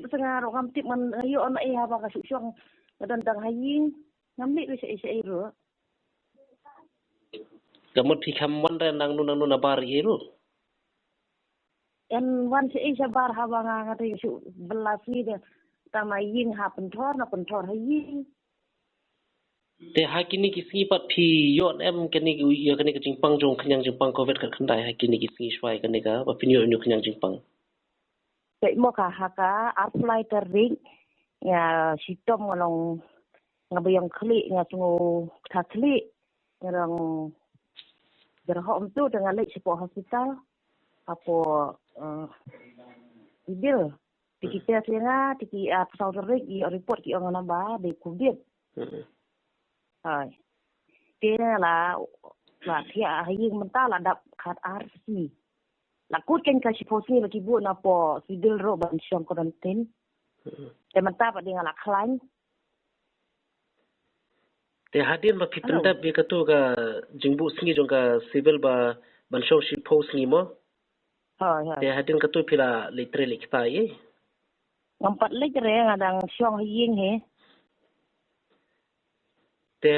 setengah orang tip man ayo anak apa kasih syong tentang hayin ngambil bisa ro. Gamot hikam wan dan nang nun abar iru. En wan si sabar haba ngati su belas ni de tama yin ha pentor hayin. Te hakini kisi pat pi yon em kini yo kini ke Jingpang jong kenyang Jingpang covid kat kendai hakini kisi swai kini ka pa pinyo nyu kenyang Jingpang. Tại mo ka haka apply tering ya sitom ngolong ngabayang kli nga sungu kli ngarang berhom tu dengan lek sepo hospital apo bil kita senga tiki pesawat terik i report ki orang namba de kubit. Hai. Dia la dia hayin mentala dap kat RC. Lakut kan kasi posni lagi buat napa sidil ro ban syong karantin. Temanta pa dengan laklan. Te Hadien ba Pynbna be katu ka jingbu singi jong ka civil ba ban syong shi post ni mo. Hai. Te Hadien katu pila litre likta ye. Ngampat litre ngadang syong hayin he. Te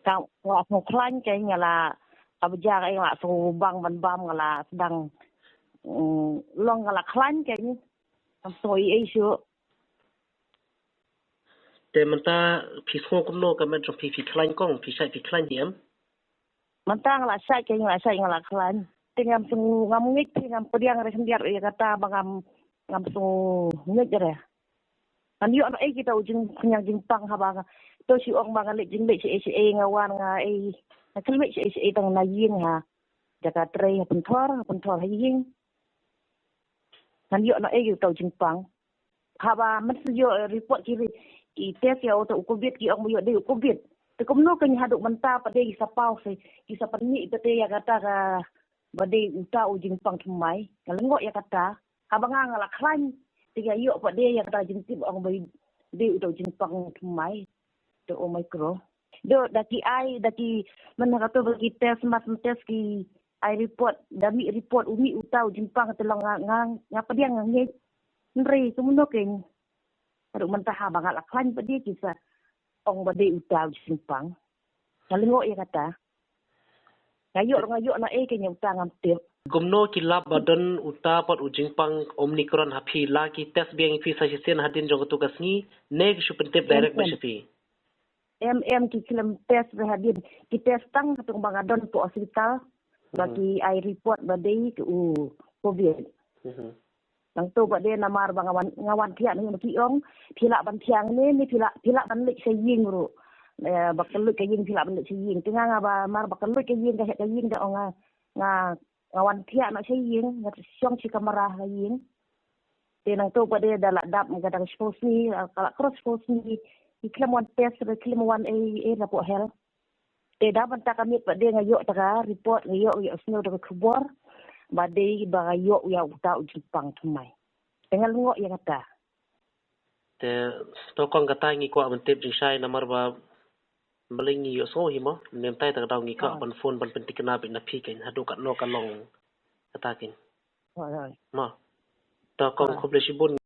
Kau wa klan kai ngala abjak ai wa so bang ban bam ngala sedang long ngala klan kai ni. Soi ai syu. Te menta pisong kumno ka met jong pi klan kong pi sai pi klan hiam. Mentang la sai kai ngala klan. Tingam sungu ngamungik tingam pediang re sendiar ya kata bangam ngam sungu ngik re. Kan yo ai kita ujung kenyang Jingpang habang to si ong bang lek jing lek si ngawan nga ai kelmek si tang na yin ha jaka tre pentor hayin kan yo ai to Jingpang haba men yo report kiri I test ya auto covid ki ong yo de covid te komno kan haduk menta pade ki sapau se ki sapani pate ya kata ka bade uta Jingpang thumai kalengok ya kata habang ngala klan tiga yo pade ya kata jingtip ong bai de uta Jingpang thumai to Omicron. Do daki mana kata bagi test ki ai report dami report umi utau Jingpang telang ngapa dia ngangit nri kemuno ken. Adu mentah bangal aklan pa dia kisah ong bade utau Jingpang. Kalengok ya kata. Ngayo na kenya utang amtip. Gumno kilap badan uta pot Jingpang Omicron hapi laki test biang fi sa sisen Hadien jong tu kasni neg shu pentip direct ba shafi. Ki kilam test Hadien ki test tang katung bangadon po hospital bagi ai report badai ke covid. Nang tu badai namar ngawan tiak ni ki ong pila ban tiang ni pila ban lek saying ru. Bakal ke ying pila ban lek saying tengah ngaba mar bakal ke ying ka ying da ong ngawan tiak nak saying ngat syong si kamera saying. Tenang tu badai dalak dap gadang spos ni kala cross spos ni iklam wan test iklam wan report health. Te dapat tak kami pada ngayo taka report ngayo snow dak kubor badai bagayo ya uta Jingpang thumai. Dengan ngok ya kata. Te stokong kata ngi ko mentip jing sai namar ba melingi yo so himo nem tai tak daw ngi ka ban phone ban pentikna bi na phi ken hadu kat no kalong kata ken. Hai. Ma. Ta kong khoble sibun